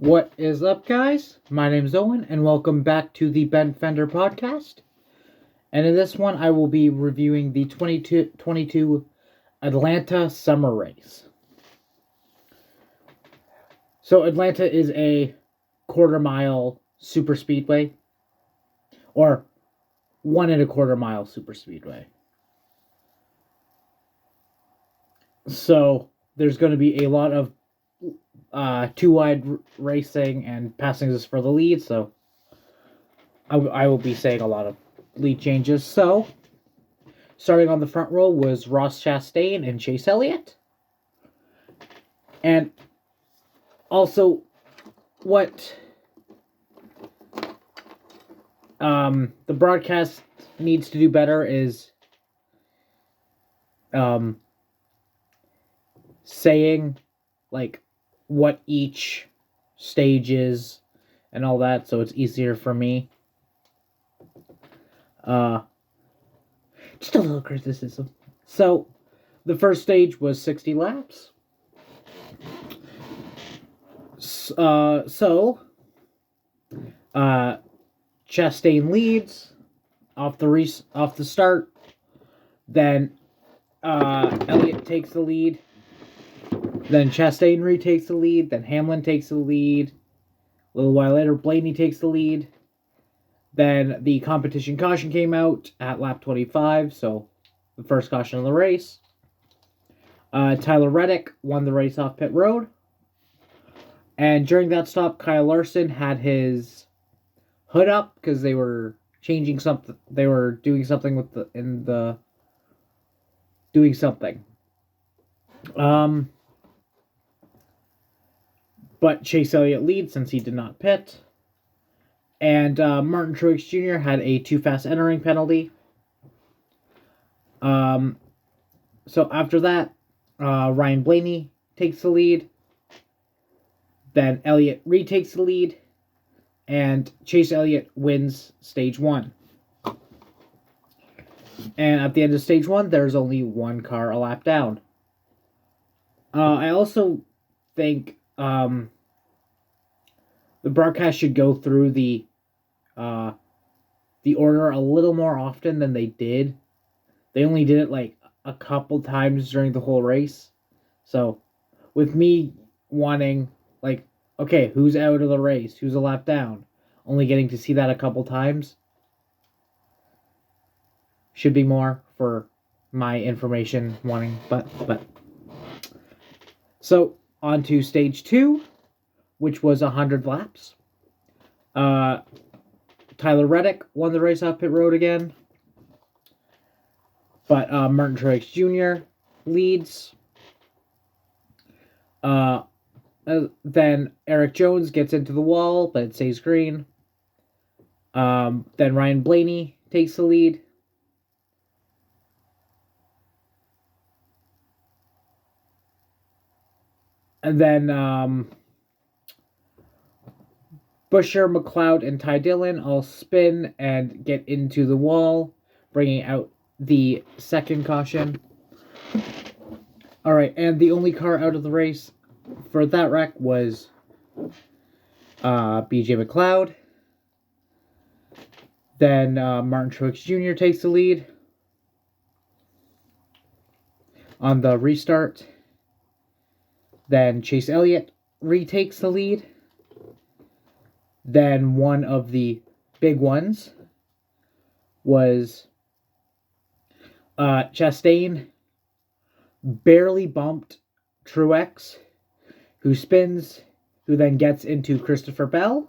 What is up, guys? My name's Owen, and welcome back to the Ben Fender podcast. And in this one, I will be reviewing the 2022 Atlanta Summer Race. So, Atlanta is a quarter-mile super speedway, or 1.25 mile super speedway. So, there's going to be a lot of two-wide racing and passings for the lead, so I will be saying a lot of lead changes. So, starting on the front row was Ross Chastain and Chase Elliott. And also, what the broadcast needs to do better is saying, like, what each stage and all that, so it's easier for me. Just a little criticism. So, the first stage was 60 laps. Chastain leads off the start. Then Elliott takes the lead. Then Chastain retakes the lead. Then Hamlin takes the lead. A little while later, Blaney takes the lead. Then the competition caution came out at lap 25, so the first caution of the race. Tyler Reddick won the race off pit road. And during that stop, Kyle Larson had his hood up because they were changing something. They were doing something doing something. But Chase Elliott leads since he did not pit. And Martin Truex Jr. had a too fast entering penalty. So after that, Ryan Blaney takes the lead. Then Elliott retakes the lead. And Chase Elliott wins stage 1. And at the end of stage 1, there's only one car a lap down. I also think the broadcast should go through the order a little more often than they did. They only did it like a couple times during the whole race. So, with me wanting, like, okay, who's out of the race? Who's a lap down? Only getting to see that a couple times should be more for my information wanting, but. So, on to stage 2, which was 100 laps. Tyler Reddick won the race off pit road again. But Martin Truex Jr. leads. Then Eric Jones gets into the wall, but it stays green. Then Ryan Blaney takes the lead. And then Buescher, McLeod, and Ty Dillon all spin and get into the wall, bringing out the second caution. Alright, and the only car out of the race for that wreck was BJ McLeod. Then Martin Truex Jr. takes the lead on the restart. Then Chase Elliott retakes the lead. Then one of the big ones was Chastain barely bumped Truex, who spins, who then gets into Christopher Bell.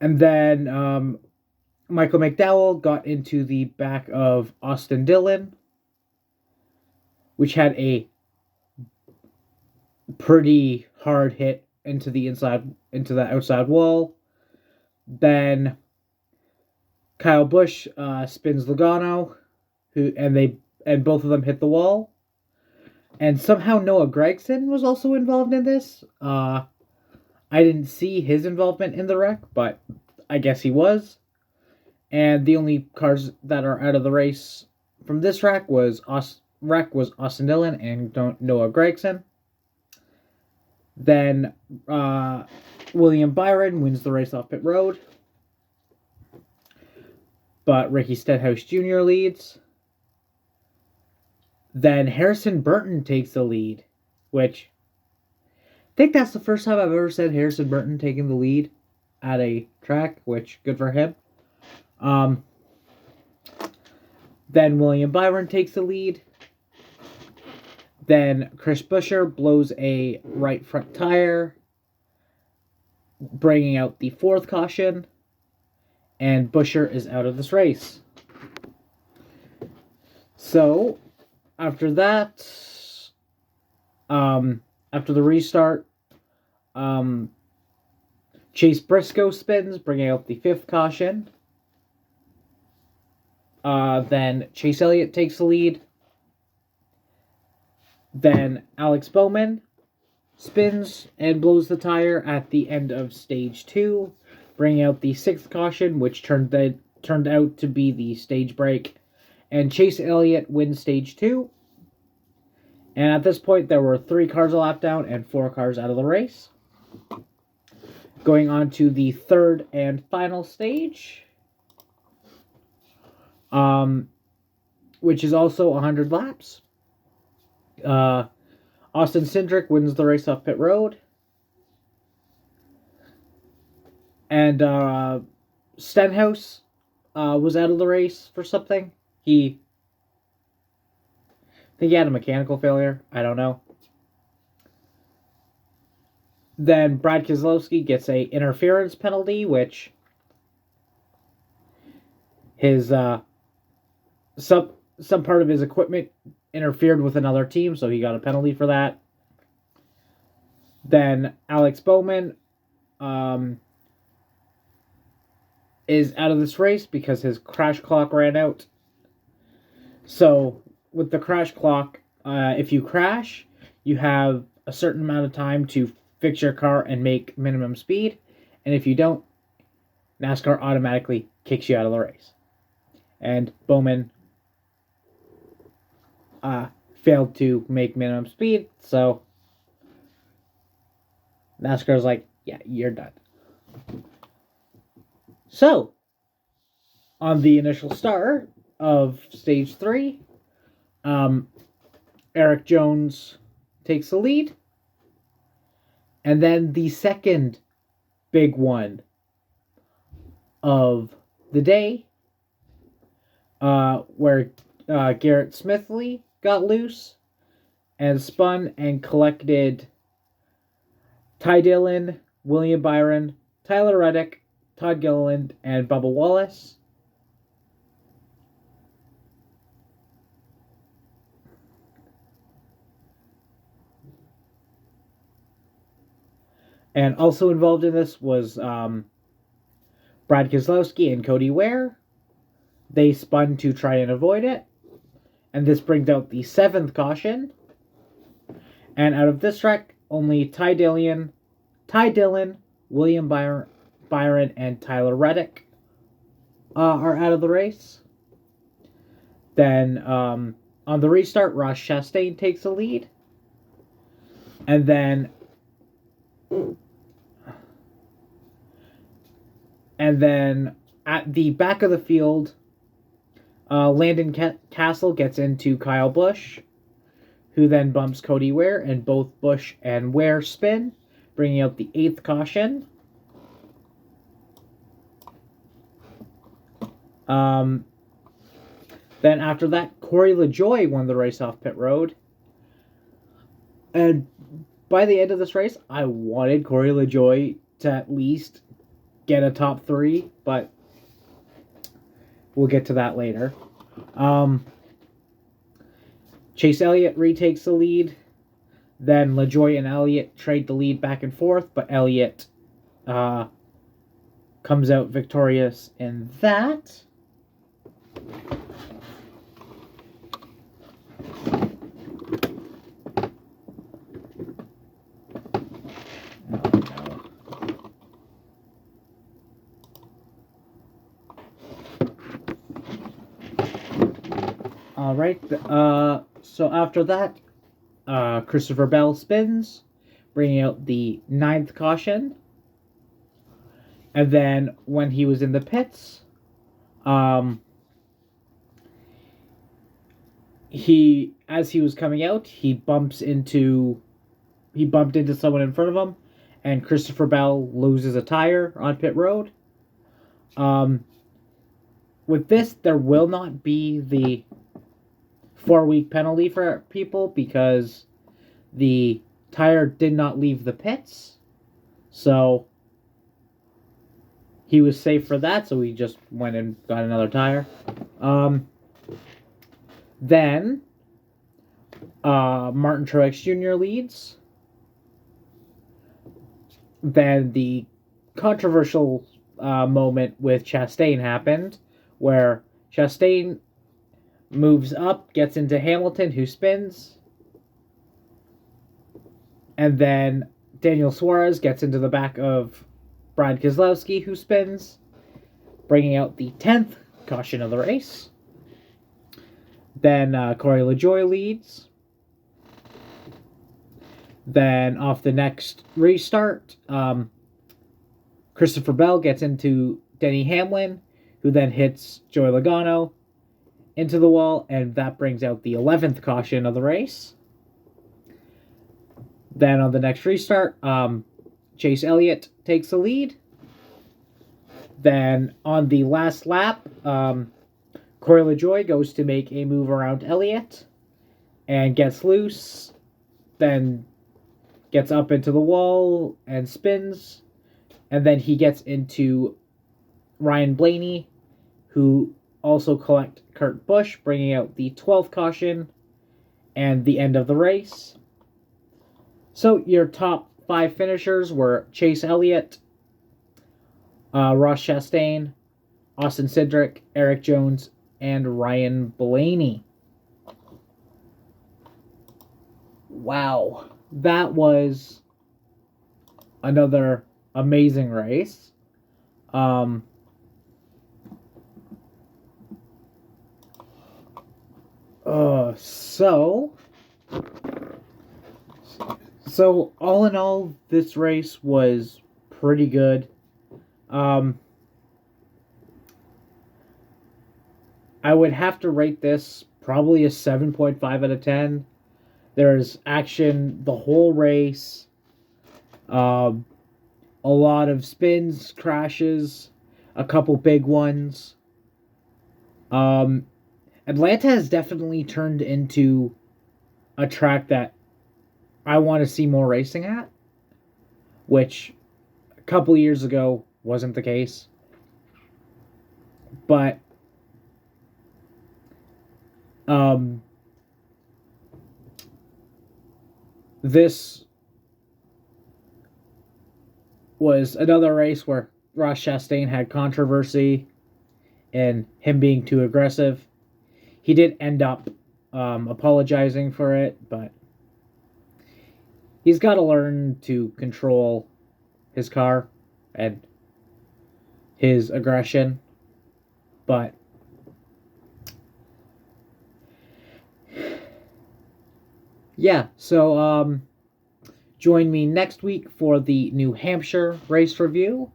And then Michael McDowell got into the back of Austin Dillon, which had a pretty hard hit into the outside wall. Then Kyle Busch spins Logano, and both of them hit the wall. And somehow Noah Gragson was also involved in this. I didn't see his involvement in the wreck, but I guess he was. And the only cars that are out of the race from this wreck was Austin Dillon and Noah Gragson. Then William Byron wins the race off pit road. But Ricky Stenhouse Jr. leads. Then Harrison Burton takes the lead, which I think that's the first time I've ever said Harrison Burton taking the lead at a track, which good for him. Then William Byron takes the lead. Then Chris Buescher blows a right front tire, bringing out the fourth caution, and Buescher is out of this race. So, after that, after the restart, Chase Briscoe spins, bringing out the fifth caution. Then Chase Elliott takes the lead. Then Alex Bowman spins and blows the tire at the end of stage 2, bringing out the sixth caution, which turned out to be the stage break. And Chase Elliott wins stage 2. And at this point, there were 3 cars a lap down and 4 cars out of the race. Going on to the third and final stage, which is also 100 laps. Austin Cindric wins the race off pit road. And Stenhouse was out of the race for something. I think he had a mechanical failure. I don't know. Then Brad Keselowski gets a interference penalty, which his some part of his equipment interfered with another team, so he got a penalty for that. Then Alex Bowman is out of this race because his crash clock ran out. So with the crash clock, if you crash, you have a certain amount of time to fix your car and make minimum speed, and if you don't, NASCAR automatically kicks you out of the race. And Bowman failed to make minimum speed, so NASCAR's like, yeah, you're done. So, on the initial start of stage 3, Eric Jones takes the lead. And then the second big one of the day, where Garrett Smithley got loose and spun and collected Ty Dillon, William Byron, Tyler Reddick, Todd Gilliland, and Bubba Wallace. And also involved in this was Brad Keselowski and Cody Ware. They spun to try and avoid it. And this brings out the 7th caution. And out of this wreck, only Ty Dillon, William Byron, and Tyler Reddick are out of the race. Then on the restart, Ross Chastain takes the lead. And then at the back of the field, Landon Castle gets into Kyle Busch, who then bumps Cody Ware, and both Busch and Ware spin, bringing out the 8th caution. Then after that, Corey LaJoie won the race off pit road. And by the end of this race, I wanted Corey LaJoie to at least get a top 3, but we'll get to that later. Chase Elliott retakes the lead. Then LaJoie and Elliott trade the lead back and forth, but Elliott comes out victorious in that. Alright, so after that, Christopher Bell spins, bringing out the 9th caution. And then when he was in the pits, as he was coming out, he bumped into someone in front of him, and Christopher Bell loses a tire on pit road. With this, there will not be the 4-week penalty for people because the tire did not leave the pits. So he was safe for that, so he just went and got another tire. Then Martin Truex Jr. leads. Then the controversial moment with Chastain happened, where Chastain moves up, gets into Hamilton, who spins. And then Daniel Suarez gets into the back of Brad Keselowski, who spins, bringing out the 10th caution of the race. Then Corey LaJoie leads. Then off the next restart, Christopher Bell gets into Denny Hamlin, who then hits Joey Logano into the wall, and that brings out the 11th caution of the race. Then on the next restart, Chase Elliott takes the lead. Then on the last lap, Corey LaJoie goes to make a move around Elliott and gets loose, then gets up into the wall and spins, and then he gets into Ryan Blaney, who also collect Kurt Busch, bringing out the 12th caution and the end of the race. So your top 5 finishers were Chase Elliott, Ross Chastain, Austin Cindric, Eric Jones, and Ryan Blaney. Wow. That was another amazing race. So all in all, this race was pretty good. I would have to rate this probably a 7.5 out of 10. There's action the whole race. A lot of spins, crashes, a couple big ones. Atlanta has definitely turned into a track that I want to see more racing at, which a couple years ago wasn't the case. But this was another race where Ross Chastain had controversy and him being too aggressive. He did end up apologizing for it, but he's got to learn to control his car and his aggression. But yeah, so join me next week for the New Hampshire race review.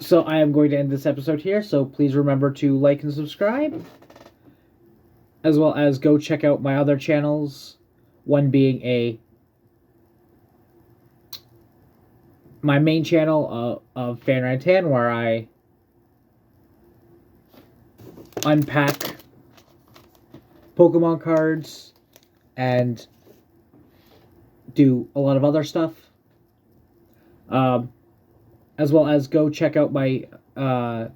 So I am going to end this episode here, so please remember to like and subscribe, as well as go check out my other channels, one being my main channel of Fan Rantan, where I unpack Pokemon cards and do a lot of other stuff. As well as go check out my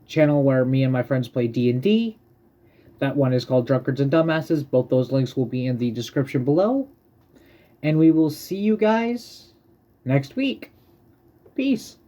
channel where me and my friends play D&D. That one is called Drunkards and Dumbasses. Both those links will be in the description below. And we will see you guys next week. Peace.